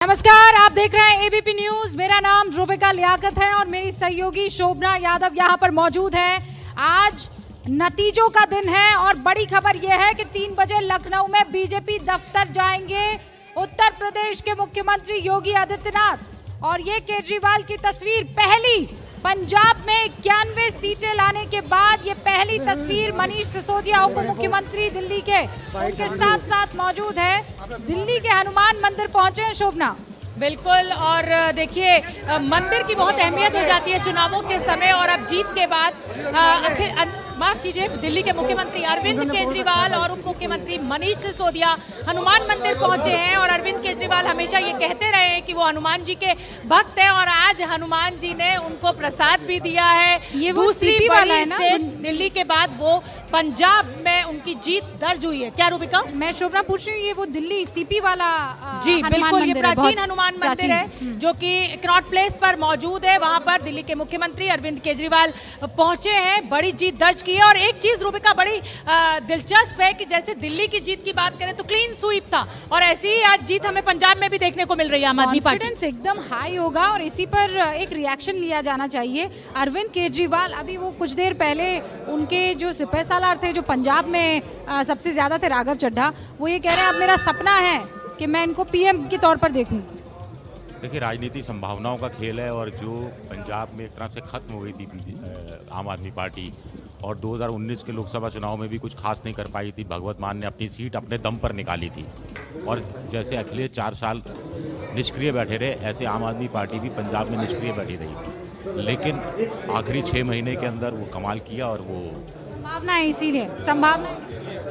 नमस्कार, आप देख रहे हैं एबीपी न्यूज। मेरा नाम रूबिका लियाकत है और मेरी सहयोगी शोभना यादव यहाँ पर मौजूद है। आज नतीजों का दिन है और बड़ी खबर यह है कि 3 बजे लखनऊ में बीजेपी दफ्तर जाएंगे उत्तर प्रदेश के मुख्यमंत्री योगी आदित्यनाथ। और ये केजरीवाल की तस्वीर पहली पंजाब में 91 सीटें लाने के बाद ये पहली तस्वीर मनीष सिसोदिया उप मुख्यमंत्री दिल्ली के उनके साथ साथ मौजूद है। दिल्ली के हनुमान मंदिर पहुंचे हैं शोभना। बिल्कुल, और देखिए मंदिर की बहुत अहमियत हो जाती है चुनावों के समय। और अब जीत के बाद माफ कीजिए, दिल्ली के मुख्यमंत्री अरविंद केजरीवाल और उप मुख्यमंत्री मनीष सिसोदिया हनुमान मंदिर पहुंचे हैं। और अरविंद केजरीवाल हमेशा ये कहते रहे हैं कि वो हनुमान जी के भक्त हैं और आज हनुमान जी ने उनको प्रसाद भी दिया है। ये दूसरी बड़ी स्टेट दिल्ली के बाद वो पंजाब में उनकी जीत दर्ज हुई है। क्या रूबिका? मैं शोभना पूछ रही हूँ, ये वो दिल्ली सीपी वाला जी बिल्कुल, ये प्राचीन हनुमान मंदिर है जो कि कनॉट प्लेस पर मौजूद है। वहां पर दिल्ली के मुख्यमंत्री अरविंद केजरीवाल पहुंचे हैं, बड़ी जीत दर्ज की है। और एक चीज रूबिका बड़ी दिलचस्प है कि जैसे दिल्ली की जीत की बात करें तो क्लीन स्वीप था, और ऐसी ही आज जीत हमें पंजाब में भी देखने को मिल रही है। आम आदमी पार्टी कॉन्फिडेंस एकदम हाई होगा और इसी पर एक रिएक्शन लिया जाना चाहिए। अरविंद केजरीवाल अभी वो कुछ देर पहले उनके जो सिपह सालार थे जो पंजाब में सबसे ज्यादा थे, राघव चड्ढा, वो ये कह रहे हैं अब मेरा सपना है कि मैं इनको पीएम के तौर पर देखूं। देखिए, राजनीति संभावनाओं का खेल है और जो पंजाब में एक तरह से खत्म हो गई थी आम आदमी पार्टी और 2019 के लोकसभा चुनाव में भी कुछ खास नहीं कर पाई थी। भगवत मान ने अपनी सीट अपने दम पर निकाली थी और जैसे अखिलेश 4 साल निष्क्रिय बैठे रहे, ऐसे आम आदमी पार्टी भी पंजाब में निष्क्रिय बैठी रही थी। लेकिन आखिरी 6 महीने के अंदर वो कमाल किया और वो संभावना है, इसीलिए संभावना।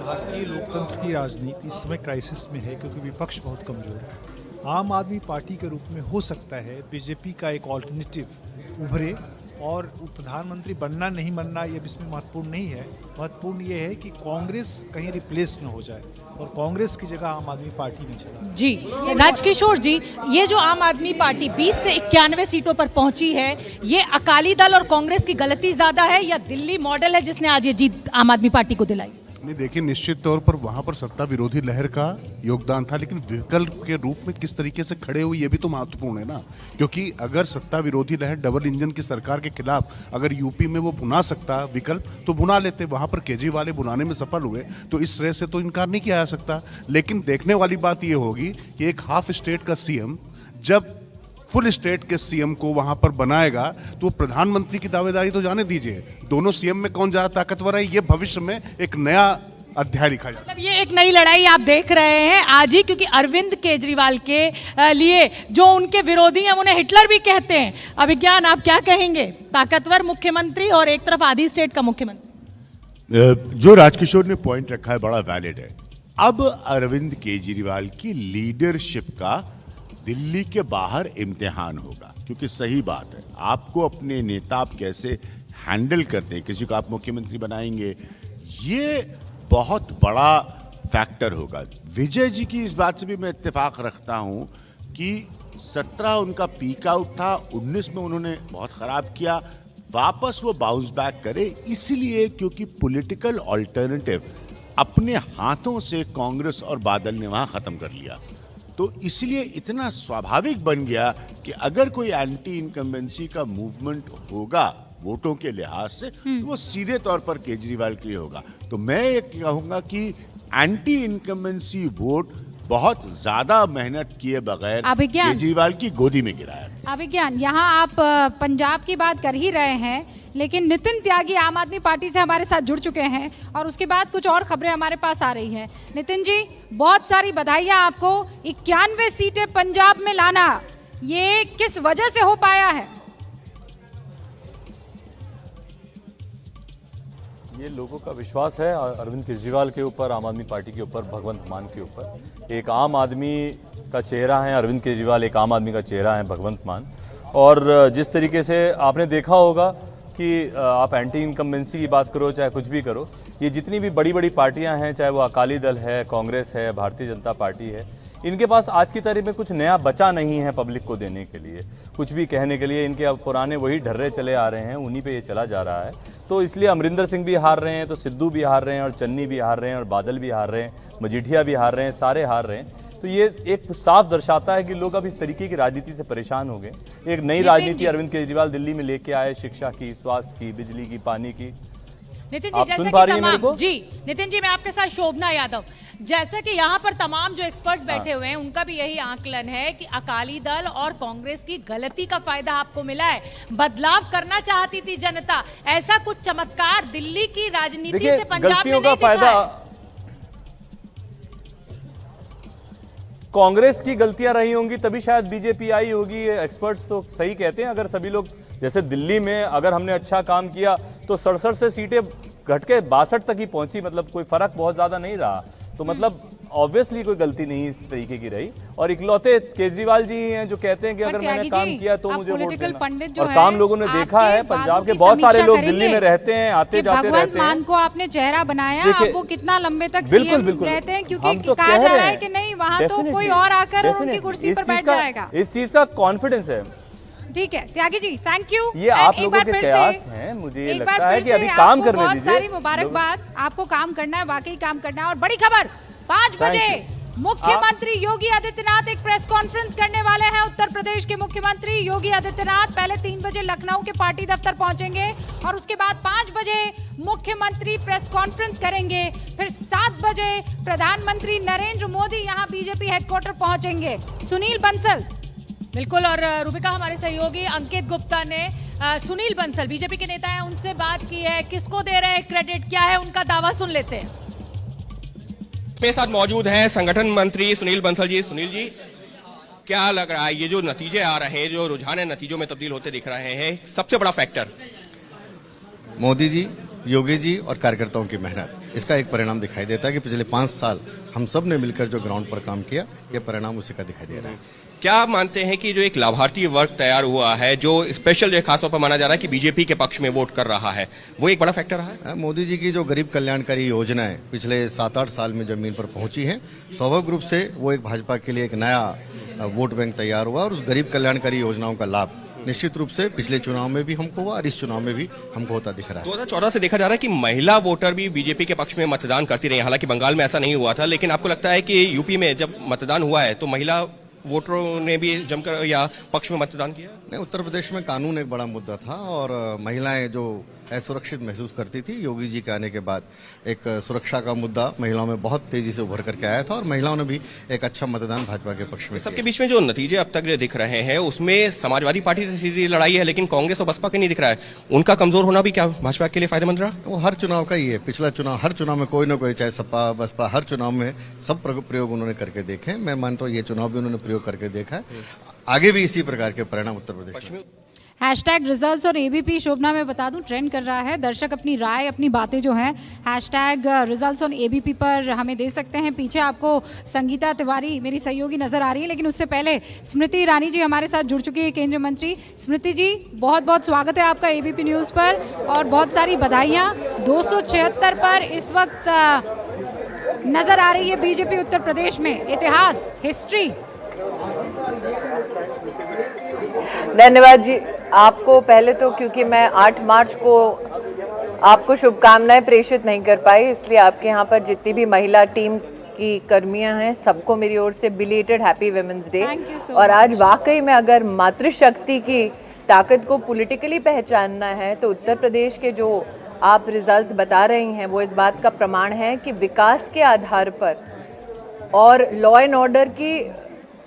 भारतीय लोकतंत्र की राजनीति इस समय क्राइसिस में है क्योंकि विपक्ष बहुत कमजोर है। आम आदमी पार्टी के रूप में हो सकता है बीजेपी का एक ऑल्टरनेटिव उभरे, और प्रधानमंत्री बनना नहीं बनना ये इसमें महत्वपूर्ण नहीं है। महत्वपूर्ण ये है कि कांग्रेस कहीं रिप्लेस न हो जाए और कांग्रेस की जगह आम आदमी पार्टी नहीं चले। जी राजकिशोर जी, ये जो आम आदमी पार्टी 20 से 91 सीटों पर पहुंची है, ये अकाली दल और कांग्रेस की गलती ज्यादा है या दिल्ली मॉडल है जिसने आज ये जीत आम आदमी पार्टी को दिलाई? नहीं, देखिए, निश्चित तौर पर वहां पर सत्ता विरोधी लहर का योगदान था, लेकिन विकल्प के रूप में किस तरीके से खड़े हुए ये भी तो महत्वपूर्ण है ना। क्योंकि अगर सत्ता विरोधी लहर डबल इंजन की सरकार के खिलाफ अगर यूपी में वो बुना सकता विकल्प तो बुना लेते। वहां पर केजरीवाल वाले बुनाने में सफल हुए तो इस तरह से तो इनकार नहीं किया जा सकता। लेकिन देखने वाली बात ये होगी कि एक हाफ स्टेट का सीएम जब फुल स्टेट के सीएम को वहां पर बनाएगा तो प्रधानमंत्री की दावेदारी तो जाने दीजिए, दोनों सीएम में कौन ज्यादा ताकतवर है ये भविष्य में एक नया अध्याय लिखा जाता है। मतलब ये एक नई लड़ाई आप देख रहे हैं आज ही, क्योंकि अरविंद केजरीवाल के लिए जो उनके विरोधी हैं उन्हें हिटलर भी कहते हैं। अभिज्ञान, आप क्या कहेंगे? ताकतवर मुख्यमंत्री और एक तरफ आधी स्टेट का मुख्यमंत्री। जो राजकिशोर ने पॉइंट रखा है बड़ा वैलिड है। अब अरविंद केजरीवाल की लीडरशिप का दिल्ली के बाहर इम्तिहान होगा, क्योंकि सही बात है, आपको अपने नेता आप कैसे हैंडल करते हैं, किसी को आप मुख्यमंत्री बनाएंगे, ये बहुत बड़ा फैक्टर होगा। विजय जी की इस बात से भी मैं इत्तेफाक रखता हूं कि 17 उनका पीक आउट था, 19 में उन्होंने बहुत खराब किया, वापस वो बाउंस बैक करे इसलिए क्योंकि पॉलिटिकल अल्टरनेटिव अपने हाथों से कांग्रेस और बादल ने वहां खत्म कर लिया। तो इसलिए इतना स्वाभाविक बन गया कि अगर कोई एंटी इनकम्बेंसी का मूवमेंट होगा वोटों के लिहाज से तो वो सीधे तौर पर केजरीवाल के लिए होगा। तो मैं ये कहूंगा कि एंटी इनकम्बेंसी वोट बहुत ज्यादा मेहनत किए बगैर केजरीवाल की गोदी में गिराया। अभिज्ञान, यहाँ आप पंजाब की बात कर ही रहे हैं, लेकिन नितिन त्यागी आम आदमी पार्टी से हमारे साथ जुड़ चुके हैं और उसके बाद कुछ और खबरें हमारे पास आ रही हैं। नितिन जी, बहुत सारी बधाइयाँ आपको। 91 सीटें पंजाब में लाना, ये किस वजह से हो पाया है? ये लोगों का विश्वास है अरविंद केजरीवाल के ऊपर, आम आदमी पार्टी के ऊपर, भगवंत मान के ऊपर। एक आम आदमी का चेहरा है अरविंद केजरीवाल, एक आम आदमी का चेहरा है भगवंत मान। और जिस तरीके से आपने देखा होगा कि आप एंटी इनकम्बेंसी की बात करो चाहे कुछ भी करो, ये जितनी भी बड़ी बड़ी पार्टियां हैं, चाहे वो अकाली दल है, कांग्रेस है, भारतीय जनता पार्टी है, इनके पास आज की तारीख में कुछ नया बचा नहीं है पब्लिक को देने के लिए, कुछ भी कहने के लिए। इनके अब पुराने वही ढर्रे चले आ रहे हैं, उन्हीं पे ये चला जा रहा है। तो इसलिए अमरिंदर सिंह भी हार रहे हैं, तो सिद्धू भी हार रहे हैं, और चन्नी भी हार रहे हैं, और बादल भी हार रहे हैं, मजीठिया भी हार रहे हैं, सारे हार रहे हैं। तो ये एक साफ दर्शाता है कि लोग अब इस तरीके की राजनीति से परेशान हो गए। एक नई राजनीति अरविंद केजरीवाल दिल्ली में लेके आए, शिक्षा की, स्वास्थ्य की, बिजली की, पानी की। नितिन जी, आप जैसे सुन पा कि रही हैं मेरे तमाम को? जी नितिन जी, मैं आपके साथ शोभना यादव, जैसे कि यहाँ पर तमाम जो एक्सपर्ट्स बैठे हुए हैं उनका भी यही आकलन है कि अकाली दल और कांग्रेस की गलती का फायदा आपको मिला है। बदलाव करना चाहती थी जनता, ऐसा कुछ चमत्कार दिल्ली की राजनीति से पंजाब में गलतियों नहीं का दिखा फायदा है। कांग्रेस की गलतियां रही होंगी तभी शायद बीजेपी आई होगी। एक्सपर्ट्स तो सही कहते हैं। अगर सभी लोग, जैसे दिल्ली में अगर हमने अच्छा काम किया तो 67 से सीटें घट के 62 तक ही पहुंची, मतलब कोई फर्क बहुत ज्यादा नहीं रहा। तो मतलब ऑब्वियसली कोई गलती नहीं इस तरीके की रही। और इकलौते केजरीवाल जी हैं जो कहते हैं कि अगर मैंने काम किया तो मुझे वोट देना। और काम लोगों ने देखा है, पंजाब के बहुत सारे लोग दिल्ली में रहते हैं, आते जाते रहते हैं। भगवंत मान को आपने चेहरा बनाया, अब वो कितना लंबे तक बिल्कुल, सीएम बिल्कुल। रहते हैं, क्योंकि हम तो कहा कह जा रहे रहा है हैं। कि नहीं वहाँ तो कोई Definitely, और आकर उनकी definitely। कुर्सी इस पर चीज बैठ का- जाएगा। इस चीज का कॉन्फिडेंस है। ठीक है त्यागी जी, थैंक यू। ये आप लोगों के कयास हैं, मुझे ये लगता है कि अभी काम करने बहुत दीजिए। सारी मुबारकबाद, आपको काम करना है, वाकई काम करना है। और बड़ी खबर, 5 बजे मुख्यमंत्री योगी आदित्यनाथ एक प्रेस कॉन्फ्रेंस करने वाले हैं। उत्तर प्रदेश के मुख्यमंत्री योगी आदित्यनाथ पहले 3 बजे लखनऊ के पार्टी दफ्तर पहुंचेंगे और उसके बाद 5 बजे मुख्यमंत्री प्रेस कॉन्फ्रेंस करेंगे। फिर 7 बजे प्रधानमंत्री नरेंद्र मोदी यहां बीजेपी हेडक्वार्टर पहुंचेंगे। सुनील बंसल। बिल्कुल। और रूबिका, हमारे सहयोगी अंकित गुप्ता ने सुनील बंसल बीजेपी के नेता हैं, उनसे बात की है। किसको दे रहे हैं क्रेडिट, क्या है उनका दावा, सुन लेते हैं। मेरे साथ मौजूद हैं संगठन मंत्री सुनील बंसल जी। सुनील जी, क्या लग रहा है ये जो नतीजे आ रहे हैं, जो रुझान है नतीजों में तब्दील होते दिख रहे हैं, सबसे बड़ा फैक्टर? मोदी जी, योगी जी और कार्यकर्ताओं की मेहनत, इसका एक परिणाम दिखाई देता है कि पिछले 5 साल हम सब ने मिलकर जो ग्राउंड पर काम किया, ये परिणाम उसी का दिखाई दे रहा है। क्या आप मानते हैं कि जो एक लाभार्थी वर्ग तैयार हुआ है, जो स्पेशल जो खासतौर पर माना जा रहा है कि बीजेपी के पक्ष में वोट कर रहा है, वो एक बड़ा फैक्टर रहा है? मोदी जी की जो गरीब कल्याणकारी योजनाएं पिछले 7-8 साल में जमीन पर पहुंची हैं, स्वाभाविक रूप से वो एक भाजपा के लिए एक नया वोट बैंक तैयार हुआ और उस गरीब कल्याणकारी योजनाओं का लाभ निश्चित रूप से पिछले चुनाव में भी हमको हुआ और इस चुनाव में भी हमको होता दिख रहा है। 2014 से देखा जा रहा है कि महिला वोटर भी बीजेपी के पक्ष में मतदान करती रही। हालांकि बंगाल में ऐसा नहीं हुआ था, लेकिन आपको लगता है कि यूपी में जब मतदान हुआ है तो महिला वोटरों ने भी जमकर या पक्ष में मतदान किया? नहीं, उत्तर प्रदेश में कानून एक बड़ा मुद्दा था और महिलाएं जो असुरक्षित महसूस करती थी, योगी जी के आने के बाद एक सुरक्षा का मुद्दा महिलाओं में बहुत तेजी से उभर करके आया था और महिलाओं ने भी एक अच्छा मतदान भाजपा के पक्ष में किया। सबके बीच में जो नतीजे अब तक दिख रहे हैं उसमें समाजवादी पार्टी से सीधी लड़ाई है, लेकिन कांग्रेस और बसपा के नहीं दिख रहा है। उनका कमजोर होना भी क्या भाजपा के लिए फायदेमंद रहा? वो हर चुनाव का ही है। पिछला चुनाव, हर चुनाव में कोई ना कोई, चाहे सपा बसपा, हर चुनाव में सब प्रयोग उन्होंने करके देखे। मैं मानता हूँ ये चुनाव भी उन्होंने प्रयोग करके देखा है। आगे भी इसी प्रकार के परिणाम उत्तर प्रदेश में। हैशटैग रिजल्ट्स और एबीपी शोभना में बता दूं ट्रेंड कर रहा है। दर्शक अपनी राय, अपनी बातें जो हैं हैशटैग रिजल्ट्स ऑन एबीपी पर हमें दे सकते हैं। पीछे आपको संगीता तिवारी मेरी सहयोगी नजर आ रही है, लेकिन उससे पहले स्मृति ईरानी जी हमारे साथ जुड़ चुकी है, केंद्रीय मंत्री। स्मृति जी, बहुत बहुत स्वागत है आपका एबीपी न्यूज़ पर और बहुत सारी बधाइयाँ। 276 पर इस वक्त नजर आ रही है बीजेपी उत्तर प्रदेश में। इतिहास, हिस्ट्री। धन्यवाद जी आपको। पहले तो क्योंकि मैं 8 मार्च को आपको शुभकामनाएं प्रेषित नहीं कर पाई, इसलिए आपके यहाँ पर जितनी भी महिला टीम की कर्मियां हैं सबको मेरी ओर से बिलेटेड हैप्पी वुमेन्स डे। और आज वाकई में अगर मातृशक्ति की ताकत को पॉलिटिकली पहचानना है तो उत्तर प्रदेश के जो आप रिजल्ट बता रही हैं वो इस बात का प्रमाण है कि विकास के आधार पर और लॉ एंड ऑर्डर की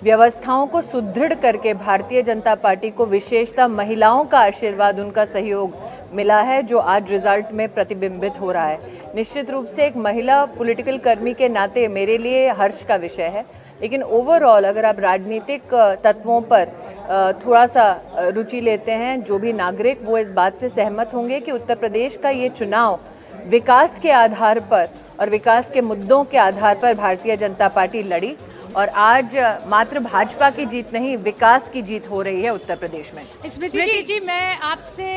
व्यवस्थाओं को सुदृढ़ करके भारतीय जनता पार्टी को विशेषतः महिलाओं का आशीर्वाद, उनका सहयोग मिला है, जो आज रिजल्ट में प्रतिबिंबित हो रहा है। निश्चित रूप से एक महिला पॉलिटिकल कर्मी के नाते मेरे लिए हर्ष का विषय है, लेकिन ओवरऑल अगर आप राजनीतिक तत्वों पर थोड़ा सा रुचि लेते हैं, जो भी नागरिक वो इस बात से सहमत होंगे कि उत्तर प्रदेश का ये चुनाव विकास के आधार पर और विकास के मुद्दों के आधार पर भारतीय जनता पार्टी लड़ी और आज मात्र भाजपा की जीत नहीं, विकास की जीत हो रही है उत्तर प्रदेश में। स्मृति जी, मैं आपसे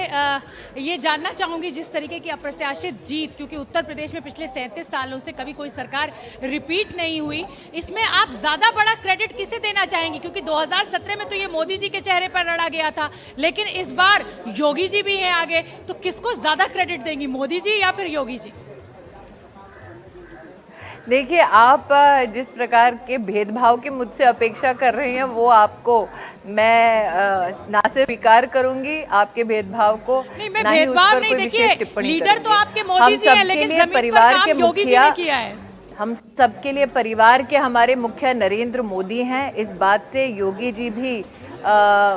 ये जानना चाहूंगी, जिस तरीके की अप्रत्याशित जीत, क्योंकि उत्तर प्रदेश में पिछले 37 सालों से कभी कोई सरकार रिपीट नहीं हुई, इसमें आप ज्यादा बड़ा क्रेडिट किसे देना चाहेंगी? क्योंकि 2017 में तो ये मोदी जी के चेहरे पर लड़ा गया था, लेकिन इस बार योगी जी भी हैं आगे, तो किसको ज्यादा क्रेडिट देंगी, मोदी जी या फिर योगी जी? देखिए, आप जिस प्रकार के भेदभाव की मुझसे अपेक्षा कर रहे हैं वो आपको मैं ना सिर्फ स्वीकार करूंगी आपके भेदभाव को, नहीं, मैं ना ही उस भेदभाव पर नहीं, कोई देखिए, विशेष टिप्पणी लीडर तो करूंगी। आपके मोदी जी हैं, हम लेकिन सबके लिए जमीन पर परिवार काम के योगी जी मुखिया, ने किया है। हम सबके लिए परिवार के हमारे मुखिया नरेंद्र मोदी हैं। इस बात से योगी जी भी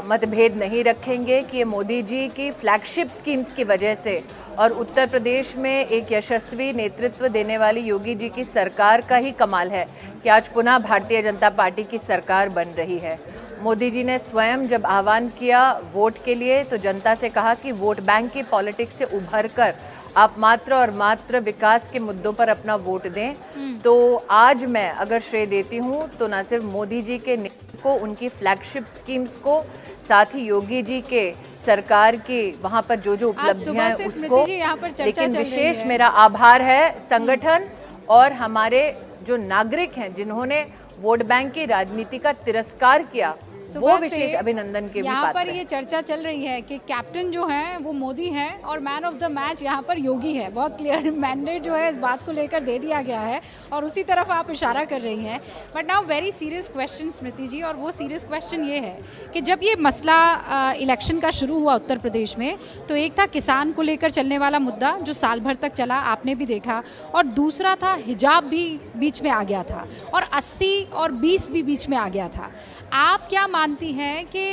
मतभेद नहीं रखेंगे कि ये मोदी जी की फ्लैगशिप स्कीम्स की वजह से और उत्तर प्रदेश में एक यशस्वी नेतृत्व देने वाली योगी जी की सरकार का ही कमाल है कि आज पुनः भारतीय जनता पार्टी की सरकार बन रही है। मोदी जी ने स्वयं जब आह्वान किया वोट के लिए तो जनता से कहा कि वोट बैंक की पॉलिटिक्स से उभरकर आप मात्र और मात्र विकास के मुद्दों पर अपना वोट दें। तो आज मैं अगर श्रेय देती हूं तो न सिर्फ मोदी जी के नेतृत्व को, उनकी फ्लैगशिप स्कीम्स को, साथ ही योगी जी के सरकार की वहां पर जो जो उपलब्धियां हैं उसको, लेकिन विशेष मेरा आभार है संगठन और हमारे जो नागरिक हैं जिन्होंने वोट बैंक की राजनीति का तिरस्कार किया, वो विशेष अभिनंदन के भी यहाँ पात्र पर हैं। ये चर्चा चल रही है कि कैप्टन जो है वो मोदी है और मैन ऑफ द मैच यहाँ पर योगी है। बहुत क्लियर मैंडेट जो है इस बात को लेकर दे दिया गया है और उसी तरफ आप इशारा कर रही हैं। But now very serious question Smriti ji, और वो सीरियस क्वेश्चन ये है कि जब ये मसला इलेक्शन का शुरू हुआ उत्तर प्रदेश में तो एक था किसान को लेकर चलने वाला मुद्दा जो साल भर तक चला, आपने भी देखा, और दूसरा था हिजाब भी बीच में आ गया था और 80 और 20 भी बीच में आ गया था। आप क्या मानती हैं कि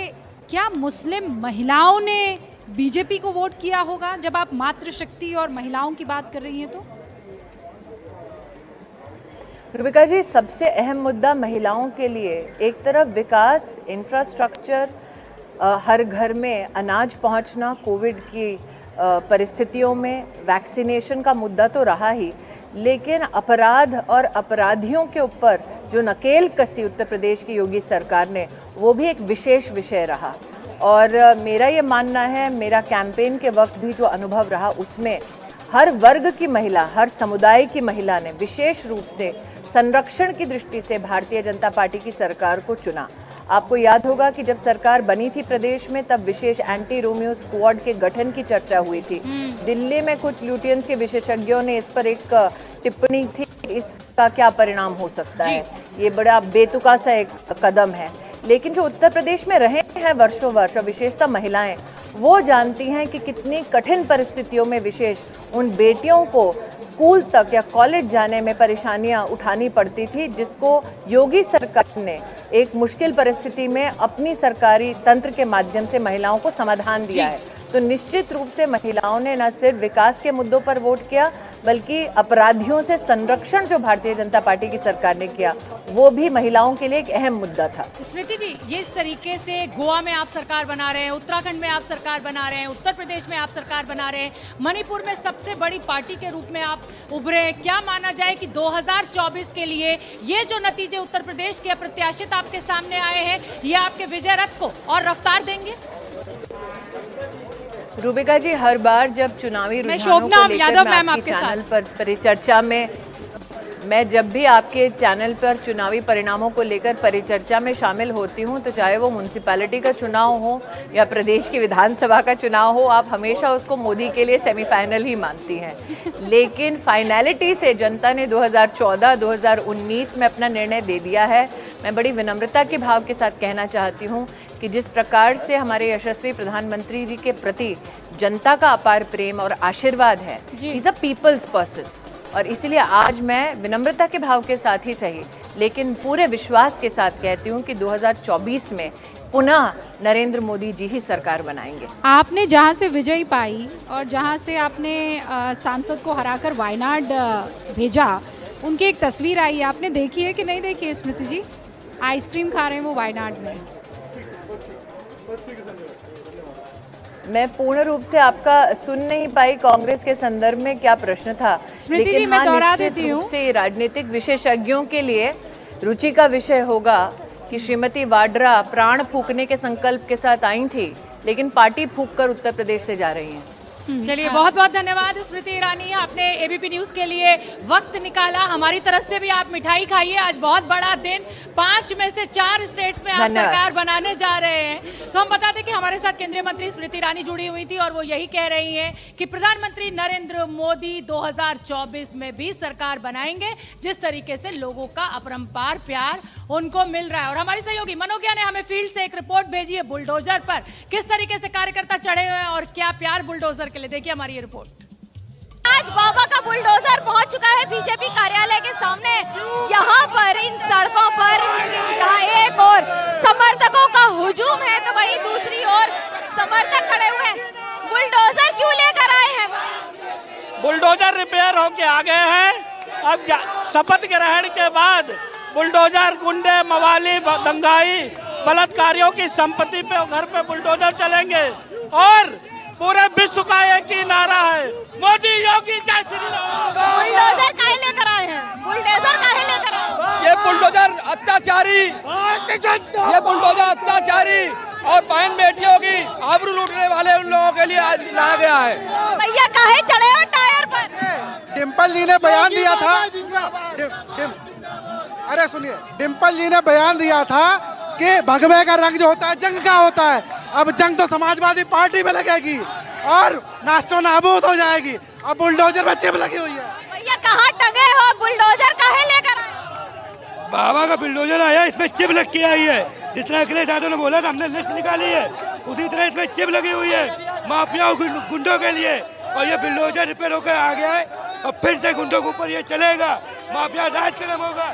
क्या मुस्लिम महिलाओं ने बीजेपी को वोट किया होगा जब आप मातृशक्ति और महिलाओं की बात कर रही हैं तो? रूबिका जी, सबसे अहम मुद्दा महिलाओं के लिए एक तरफ विकास, इंफ्रास्ट्रक्चर, हर घर में अनाज पहुंचना, कोविड की परिस्थितियों में वैक्सीनेशन का मुद्दा तो रहा ही, लेकिन अपराध और अपराधियों के ऊपर जो नकेल कसी उत्तर प्रदेश की योगी सरकार ने, वो भी एक विशेष विषय रहा। और मेरा ये मानना है, मेरा कैंपेन के वक्त भी जो अनुभव रहा उसमें हर वर्ग की महिला, हर समुदाय की महिला ने विशेष रूप से संरक्षण की दृष्टि से भारतीय जनता पार्टी की सरकार को चुना। आपको याद होगा कि जब सरकार बनी थी प्रदेश में तब विशेष एंटी रोमियो स्क्वाड के गठन की चर्चा हुई थी। दिल्ली में कुछ ल्यूटियंस के विशेषज्ञों ने इस पर एक टिप्पणी थी, इसका क्या परिणाम हो सकता है, ये बड़ा बेतुका सा एक कदम है। लेकिन जो उत्तर प्रदेश में रहे हैं वर्षों वर्ष, विशेषतः महिलाएं, वो जानती हैं कि कितनी कठिन परिस्थितियों में विशेष उन बेटियों को स्कूल तक या कॉलेज जाने में परेशानियां उठानी पड़ती थी, जिसको योगी सरकार ने एक मुश्किल परिस्थिति में अपनी सरकारी तंत्र के माध्यम से महिलाओं को समाधान दिया है। तो निश्चित रूप से महिलाओं ने न सिर्फ विकास के मुद्दों पर वोट किया, बल्कि अपराधियों से संरक्षण जो भारतीय जनता पार्टी की सरकार ने किया, वो भी महिलाओं के लिए एक अहम मुद्दा था। स्मृति जी, ये इस तरीके से गोवा में आप सरकार बना रहे हैं, उत्तराखंड में आप सरकार बना रहे हैं, उत्तर प्रदेश में आप सरकार बना रहे हैं, मणिपुर में सबसे बड़ी पार्टी के रूप में आप उभरे हैं। क्या माना जाए कि 2024 के लिए ये जो नतीजे उत्तर प्रदेश के अप्रत्याशित आपके सामने आए हैं, ये आपके विजय रथ को और रफ्तार देंगे? रूबिका जी, हर बार जब चुनावी रुझानों को लेकर मैं आपके चैनल पर परिचर्चा में, मैं जब भी आपके चैनल पर चुनावी परिणामों को लेकर परिचर्चा में शामिल होती हूं, तो चाहे वो म्युनिसिपैलिटी का चुनाव हो या प्रदेश की विधानसभा का चुनाव हो, आप हमेशा उसको मोदी के लिए सेमीफाइनल ही मानती हैं। लेकिन फाइनलिटी से जनता ने 2014-2019 में अपना निर्णय दे दिया है। मैं बड़ी विनम्रता के भाव के साथ कहना चाहती हूँ कि जिस प्रकार से हमारे यशस्वी प्रधानमंत्री जी के प्रति जनता का अपार प्रेम और आशीर्वाद है, इज अ पीपल्स पर्सन, और इसीलिए आज मैं विनम्रता के भाव के साथ ही सही लेकिन पूरे विश्वास के साथ कहती हूँ कि 2024 में पुनः नरेंद्र मोदी जी ही सरकार बनाएंगे। आपने जहाँ से विजय पाई और जहाँ से आपने सांसद को हराकर वायनाड भेजा, उनकी एक तस्वीर आई, आपने देखी है कि नहीं देखी है स्मृति जी? आइसक्रीम खा रहे हैं वो वायनाड में। मैं पूर्ण रूप से आपका सुन नहीं पाई, कांग्रेस के संदर्भ में क्या प्रश्न था? स्मृति जी, मैं दोहरा देती हूँ, से राजनीतिक विशेषज्ञों के लिए रुचि का विषय होगा कि श्रीमती वाड्रा प्राण फूकने के संकल्प के साथ आई थी, लेकिन पार्टी फूंक कर उत्तर प्रदेश से जा रही हैं। चलिए, बहुत बहुत धन्यवाद स्मृति ईरानी, आपने एबीपी न्यूज के लिए वक्त निकाला। हमारी तरफ से भी आप मिठाई खाइए, आज बहुत बड़ा दिन, 5 में से 4 स्टेट्स में आप सरकार बनाने जा रहे हैं। तो हम बता दें कि हमारे साथ केंद्रीय मंत्री स्मृति ईरानी जुड़ी हुई थी और वो यही कह रही हैं कि प्रधानमंत्री नरेंद्र मोदी 2024 में भी सरकार बनाएंगे, जिस तरीके से लोगों का अपरंपार प्यार उनको मिल रहा है। और हमारी सहयोगी मनोज्ञा ने हमें फील्ड से एक रिपोर्ट भेजी है बुलडोजर पर, किस तरीके से कार्यकर्ता चढ़े हुए हैं और क्या प्यार बुलडोजर के लिए। देखिए हमारी ये रिपोर्ट। आज बाबा का बुलडोजर पहुंच चुका है बीजेपी कार्यालय के सामने। यहाँ पर इन सड़कों पर जहाँ एक और समर्थकों का हुजूम है तो वहीं दूसरी ओर समर्थक खड़े हुए हैं। बुलडोजर क्यों लेकर आए हैं? बुलडोजर रिपेयर होके आ गए हैं। अब शपथ ग्रहण के बाद बुलडोजर गुंडे, मवाली, दंगाई, बलात्कारियों की संपत्ति पे और घर पे बुलडोजर चलेंगे। और पूरे विश्व का एक ही नारा है, मोदी योगी जय श्री राम। बुलडोजर काहे लेकर आए हैं? बुलडोजर काहे लेकर आए? ये बुलडोजर अत्याचारी और बहन बेटियों की आबरू लूटने वाले उन लोगों के लिए आज लाया गया है। भैया काहे चढ़े हो टायर पर? डिम्पल जी ने बयान दिया था, अरे सुनिए, डिम्पल जी ने बयान दिया था कि भगवे का रंग जो होता है जंग का होता है। अब जंग तो समाजवादी पार्टी में लगेगी और नाश्तो नाबूद हो जाएगी। अब बुलडोजर में चिप लगी हुई है। भैया कहाँ टंगे हो? बुलडोजर काहे लेकर आए? बाबा का बुलडोजर आया, इसमें चिप लग के आई है। जितना अखिलेश यादव ने बोला था, हमने लिस्ट निकाली है, उसी तरह इसमें चिप लगी हुई है माफियाओं गुंडों के लिए। और ये बुलडोजर रिपेयर होकर आ गया है और फिर से गुंडों के ऊपर ये चलेगा, माफिया राज कदम होगा।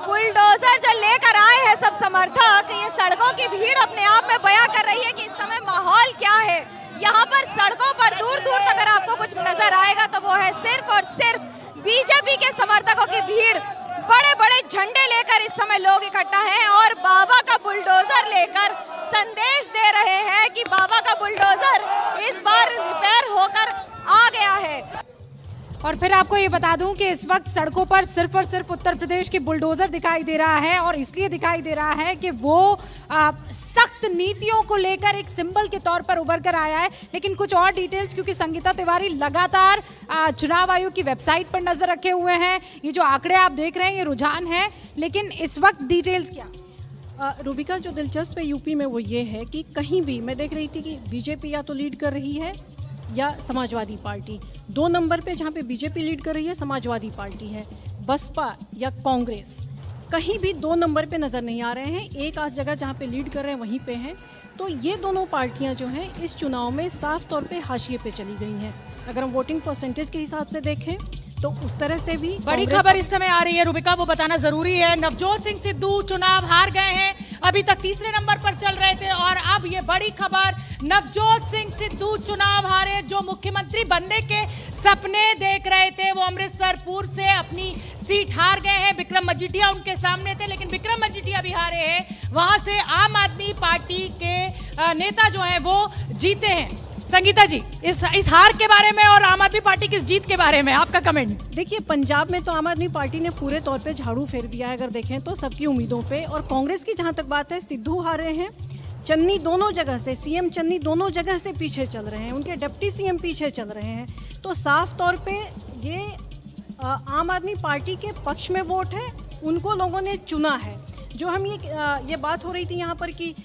बुलडोजर जो लेकर आए हैं सब समर्थक, ये सड़कों की भीड़ अपने आप में बयां कर रही है कि इस समय माहौल क्या है। यहाँ पर सड़कों पर दूर दूर तक अगर आपको कुछ नजर आएगा तो वो है सिर्फ और सिर्फ बीजेपी के समर्थकों की भीड़। बड़े बड़े झंडे लेकर इस समय लोग इकट्ठा हैं और बाबा का बुलडोजर लेकर संदेश दे रहे हैं कि बाबा का बुलडोजर इस बार रिपेयर होकर आ गया है। और फिर आपको ये बता दूं कि इस वक्त सड़कों पर सिर्फ और सिर्फ उत्तर प्रदेश की बुलडोजर दिखाई दे रहा है और इसलिए दिखाई दे रहा है कि वो सख्त नीतियों को लेकर एक सिंबल के तौर पर उभर कर आया है। लेकिन कुछ और डिटेल्स, क्योंकि संगीता तिवारी लगातार चुनाव आयोग की वेबसाइट पर नजर रखे हुए हैं। ये जो आंकड़े आप देख रहे हैं ये रुझान है, लेकिन इस वक्त डिटेल्स क्या? रूबिका, जो दिलचस्प है यूपी में वो ये है कि कहीं भी मैं देख रही थी कि बीजेपी या तो लीड कर रही है या समाजवादी पार्टी। 2 नंबर पे जहाँ पे बीजेपी लीड कर रही है समाजवादी पार्टी है। बसपा या कांग्रेस कहीं भी 2 नंबर पे नज़र नहीं आ रहे हैं। एक आध जगह जहाँ पे लीड कर रहे हैं वहीं पे हैं। तो ये दोनों पार्टियां जो हैं इस चुनाव में साफ तौर पे हाशिए पे चली गई हैं। अगर हम वोटिंग परसेंटेज के हिसाब से देखें तो उस तरह से भी बड़ी खबर इस समय आ रही है रूबिका, वो बताना जरूरी है। नवजोत सिंह सिद्धू चुनाव हार गए हैं, अभी तक तीसरे नंबर पर चल रहे थे और अब ये बड़ी खबर, नवजोत सिंह सिद्धू चुनाव हारे। जो मुख्यमंत्री बनने के सपने देख रहे थे वो अमृतसर पूर्व से अपनी सीट हार गए हैं। विक्रम मजीठिया उनके सामने थे, लेकिन विक्रम मजीठिया भी हारे हैं। वहां से आम आदमी पार्टी के नेता जो हैं वो जीते हैं। संगीता जी, इस हार के बारे में और आम आदमी पार्टी की जीत के बारे में आपका कमेंट। देखिए, पंजाब में तो आम आदमी पार्टी ने पूरे तौर पे झाड़ू फेर दिया है अगर देखें तो सबकी उम्मीदों पे। और कांग्रेस की जहां तक बात है, सिद्धू हारे हैं। चन्नी दोनों जगह से, सीएम चन्नी दोनों जगह से पीछे चल रहे हैं, उनके डिप्टी सीएम पीछे चल रहे हैं। तो साफ तौर पे ये आम आदमी पार्टी के पक्ष में वोट है, उनको लोगों ने चुना है। जो हम ये बात हो रही थी यहाँ पर कि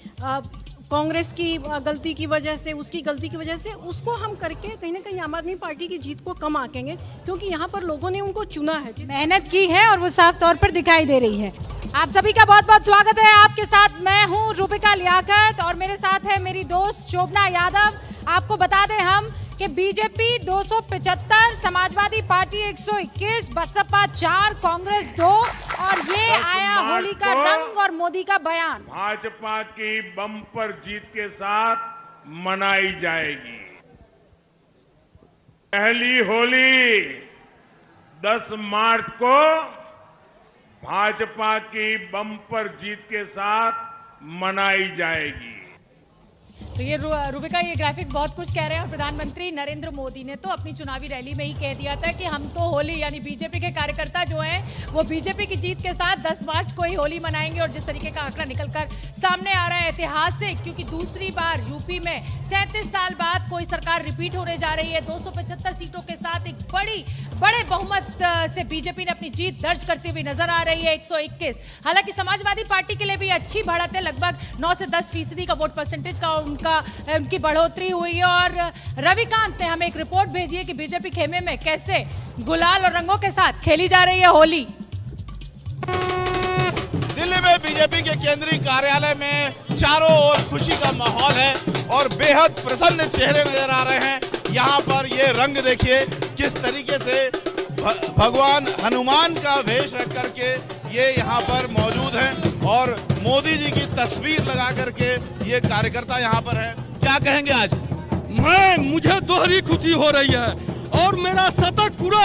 कांग्रेस की गलती की वजह से, उसकी गलती की वजह से, उसको हम करके कहीं ना कहीं आम आदमी पार्टी की जीत को कम आंकेंगे, क्योंकि यहाँ पर लोगों ने उनको चुना है, मेहनत की है और वो साफ तौर पर दिखाई दे रही है। आप सभी का बहुत बहुत स्वागत है। आपके साथ मैं हूँ रूबिका लियाकत और मेरे साथ है मेरी दोस्त शोभना यादव। आपको बता दें हम कि बीजेपी 275, समाजवादी पार्टी 121, बसपा 4, कांग्रेस 2 और ये आया होली का रंग और मोदी का बयान। भाजपा की बम्पर जीत के साथ मनाई जाएगी। पहली होली 10 मार्च को भाजपा की बम्पर जीत के साथ मनाई जाएगी। तो ये रूबिका, ये ग्राफिक्स बहुत कुछ कह रहे हैं और प्रधानमंत्री नरेंद्र मोदी ने तो अपनी चुनावी रैली में ही कह दिया था कि हम तो होली, यानी बीजेपी के कार्यकर्ता जो हैं वो बीजेपी की जीत के साथ 10 मार्च को ही होली मनाएंगे। और जिस तरीके का आंकड़ा निकलकर सामने आ रहा है ऐतिहासिक, क्योंकि दूसरी बार यूपी में 37 साल बाद कोई सरकार रिपीट होने जा रही है। 275 सीटों के साथ एक बड़े बहुमत से बीजेपी ने अपनी जीत दर्ज करती हुई नजर आ रही है। 121। हालांकि समाजवादी पार्टी के लिए भी अच्छी बढ़त है, लगभग 9 से 10% का वोट परसेंटेज का उनकी बढ़ोतरी हुई है। और रविकांत ने हमें एक रिपोर्ट भेजी है कि बीजेपी खेमे में कैसे गुलाल और रंगों के साथ खेली जा रही है होली। दिल्ली में बीजेपी के केंद्रीय कार्यालय में चारों ओर खुशी का माहौल है और बेहद प्रसन्न चेहरे नजर आ रहे हैं। यहाँ पर ये रंग देखिए किस तरीके से भगवान हनुमान का वेश रख करके ये यहाँ पर मौजूद हैं और मोदी जी की तस्वीर लगा करके ये कार्यकर्ता यहाँ पर है। क्या कहेंगे आज? मुझे दोहरी खुशी हो रही है और मेरा शतक पूरा।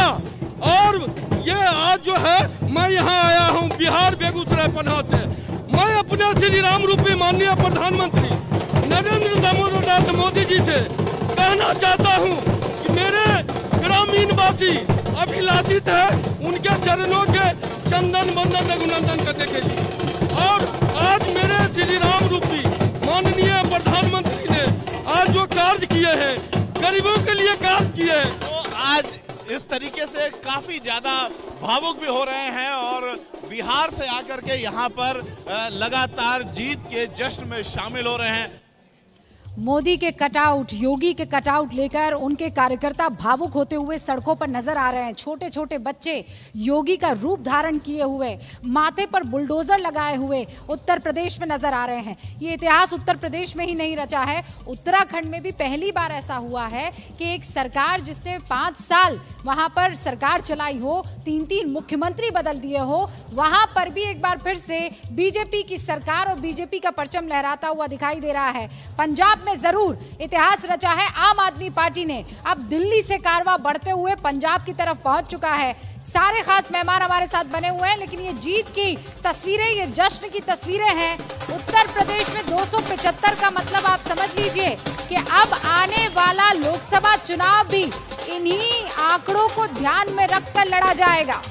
और ये आज जो है मैं यहाँ आया हूँ बिहार बेगूसराय पन्ना से। मैं अपने श्री राम रूपी माननीय प्रधानमंत्री नरेंद्र दामोदर मोदी जी से कहना चाहता हूँ कि मेरे ग्रामीण वासी अभिलाषित है उनके चरणों के चंदन बंदन रघुनंदन करने के लिए। और आज मेरे श्री राम रूपी माननीय प्रधानमंत्री ने आज जो कार्य किए हैं, गरीबों के लिए कार्य किए हैं, तो आज इस तरीके से काफी ज्यादा भावुक भी हो रहे हैं और बिहार से आकर के यहाँ पर लगातार जीत के जश्न में शामिल हो रहे हैं। मोदी के कटआउट, योगी के कटआउट लेकर उनके कार्यकर्ता भावुक होते हुए सड़कों पर नजर आ रहे हैं। छोटे छोटे बच्चे योगी का रूप धारण किए हुए, माथे पर बुलडोजर लगाए हुए उत्तर प्रदेश में नजर आ रहे हैं। ये इतिहास उत्तर प्रदेश में ही नहीं रचा है, उत्तराखंड में भी पहली बार ऐसा हुआ है कि एक सरकार जिसने 5 साल वहां पर सरकार चलाई हो, 3-3 मुख्यमंत्री बदल दिए हो, वहां पर भी एक बार फिर से बीजेपी की सरकार और बीजेपी का परचम लहराता हुआ दिखाई दे रहा है। पंजाब में जरूर इतिहास रचा है आम आदमी पार्टी ने। अब दिल्ली से कारवां बढ़ते हुए पंजाब की तरफ पहुंच चुका है। सारे खास मेहमान हमारे साथ बने हुए हैं, लेकिन ये जीत की तस्वीरें, ये जश्न की तस्वीरें हैं। उत्तर प्रदेश में 275 का मतलब आप समझ लीजिए कि अब आने वाला लोकसभा चुनाव भी इन्हीं आंकड़ों को ध्यान में रखकर लड़ा जाएगा।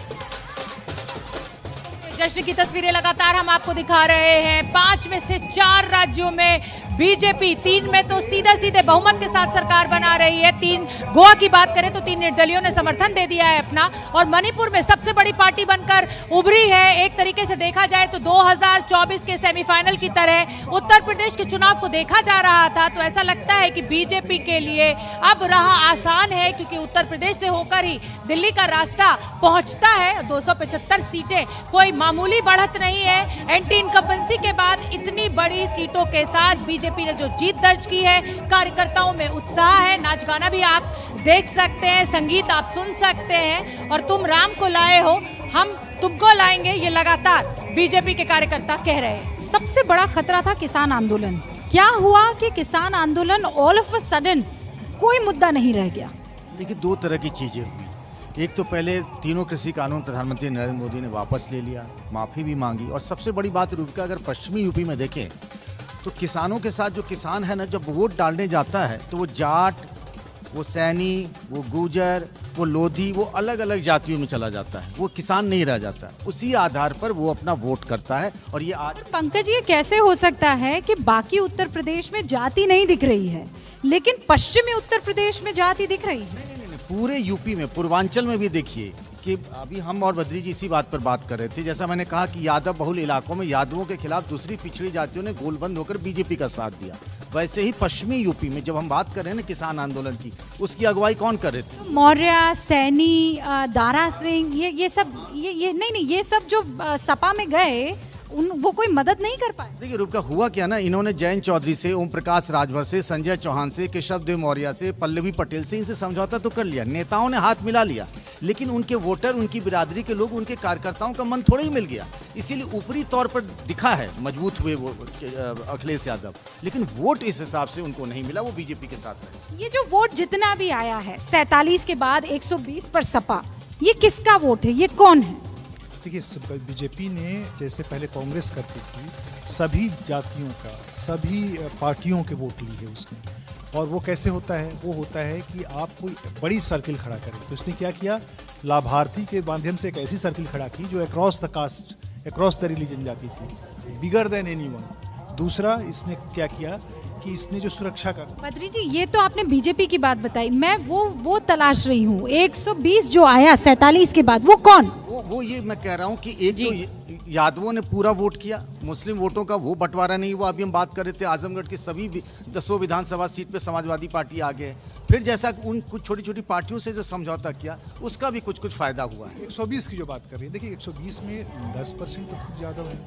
जश्न की तस्वीरें लगातार हम आपको दिखा रहे हैं। 5 में से 4 राज्यों में बीजेपी, 3 में तो सीधे बहुमत के साथ सरकार बना रही है। 3 गोवा की बात करें तो 3 निर्दलियों ने समर्थन दे दिया है अपना। और मणिपुर में सबसे बड़ी पार्टी बनकर उभरी है। एक तरीके से देखा जाए तो 2024 के सेमीफाइनल की तरह उत्तर प्रदेश के चुनाव को देखा जा रहा था। तो ऐसा लगता है कि बीजेपी के लिए अब राह आसान है, क्योंकि उत्तर प्रदेश से होकर ही दिल्ली का रास्ता पहुंचता है। 275 सीटें कोई मामूली बढ़त नहीं है। एंटी इनकम्बेंसी के बाद इतनी बड़ी सीटों के साथ बीजेपी ने जो जीत दर्ज की है, कार्यकर्ताओं में उत्साह है। नाच गाना भी आप देख सकते हैं, संगीत आप सुन सकते हैं। और तुम राम को लाए हो, हम तुमको लाएंगे, ये लगातार बीजेपी के कार्यकर्ता कह रहे हैं। सबसे बड़ा खतरा था किसान आंदोलन। क्या हुआ कि किसान आंदोलन ऑल ऑफ अ सडन कोई मुद्दा नहीं रह गया? देखिए, 2 तरह की चीजें हुई। एक तो पहले तीनों कृषि कानून प्रधानमंत्री नरेंद्र मोदी ने वापस ले लिया, माफी भी मांगी। और सबसे बड़ी बात रूबिका, अगर पश्चिमी यूपी में देखें तो किसानों के साथ जो किसान है ना, जब वोट डालने जाता है तो वो जाट, वो सैनी, वो गुजर, वो लोधी, वो अलग अलग जातियों में चला जाता है। वो किसान नहीं रह जाता। उसी आधार पर वो अपना वोट करता है। और ये आज पंकज, ये कैसे हो सकता है कि बाकी उत्तर प्रदेश में जाति नहीं दिख रही है लेकिन पश्चिमी उत्तर प्रदेश में जाति दिख रही है? पूरे यूपी में, पूर्वांचल में भी देखिए कि अभी हम और बद्री जी इसी बात पर बात कर रहे थे। जैसा मैंने कहा कि यादव बहुल इलाकों में यादवों के खिलाफ दूसरी पिछड़ी जातियों ने गोलबंद होकर बीजेपी का साथ दिया। वैसे ही पश्चिमी यूपी में जब हम बात कर रहे हैं ना किसान आंदोलन की, उसकी अगुवाई कौन कर रहे थे? मौर्य, सैनी, दारा सिंह, ये सब ये सब जो सपा में गए वो कोई मदद नहीं कर पाए। देखिए रूपका, हुआ क्या ना, इन्होंने जयंत चौधरी से, ओम प्रकाश राजभर से, संजय चौहान से, केशव देव मौर्य से, पल्लवी पटेल से, इनसे समझौता तो कर लिया, नेताओं ने हाथ मिला लिया, लेकिन उनके वोटर, उनकी बिरादरी के लोग, उनके कार्यकर्ताओं का मन थोड़ा ही मिल गया। इसीलिए ऊपरी तौर पर दिखा है मजबूत हुए वो अखिलेश यादव, लेकिन वोट इस हिसाब से उनको नहीं मिला, वो बीजेपी के साथ रहे। ये जो वोट जितना भी आया है 47 के बाद 120 पर सपा, ये किसका वोट है? ये कौन है? देखिए बीजेपी ने जैसे पहले कांग्रेस करती थी, सभी जातियों का, सभी पार्टियों के वोट लिए है उसने। और वो कैसे होता है? वो होता है कि आप कोई बड़ी सर्किल खड़ा करें। तो इसने क्या किया, लाभार्थी के माध्यम से एक ऐसी सर्किल खड़ा की जो across the caste, across the religion जाती थी, बिगर देन एनीवन। दूसरा इसने क्या किया कि इसने जो सुरक्षा का, बद्री जी ये तो आपने बीजेपी की बात बताई, मैं वो तलाश रही हूँ 120 जो आया 47 के बाद, वो कौन? वो ये मैं कह रहा हूँ कि एक तो यादवों ने पूरा वोट किया, मुस्लिम वोटों का वो बंटवारा नहीं हुआ। अभी हम बात कर रहे थे आजमगढ़ की सभी 10 विधानसभा सीट पे समाजवादी पार्टी आ गए। फिर जैसा उन कुछ छोटी छोटी पार्टियों से जो समझौता किया उसका भी कुछ फायदा हुआ है। 120 की जो बात कर रही है, देखिए 120 में 10% तो खुद यादव है,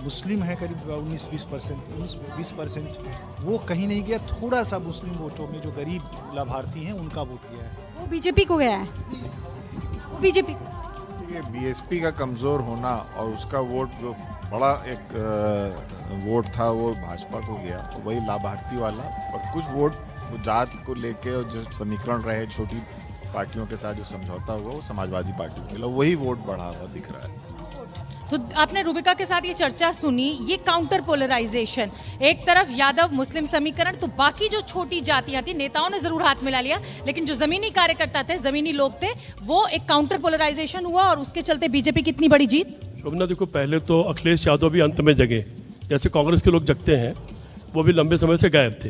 मुस्लिम है करीब 19-20%, वो कहीं नहीं गया। थोड़ा सा मुस्लिम वोटों में जो गरीब लाभार्थी हैं उनका वोट गया है, वो बीजेपी को गया है, वो बीजेपी। बीएसपी का कमज़ोर होना और उसका वोट जो बड़ा एक वोट था वो भाजपा को गया, तो वही लाभार्थी वाला। और कुछ वोट जात को लेके और जो समीकरण रहे छोटी पार्टियों के साथ जो समझौता हुआ वो समाजवादी पार्टी को मिला, वही वोट बढ़ा हुआ दिख रहा है। तो आपने रूबिका के साथ ये चर्चा सुनी, ये काउंटर पोलराइजेशन, एक तरफ यादव मुस्लिम समीकरण, तो बाकी जो छोटी जातियां थी, नेताओं ने जरूर हाथ मिला लिया, लेकिन जो जमीनी कार्यकर्ता थे, जमीनी लोग थे, वो एक काउंटर पोलराइजेशन हुआ और उसके चलते बीजेपी की इतनी बड़ी जीत। शोभना देखो, पहले तो अखिलेश यादव भी अंत में जगे, जैसे कांग्रेस के लोग जगते हैं, वो भी लंबे समय से गायब थे,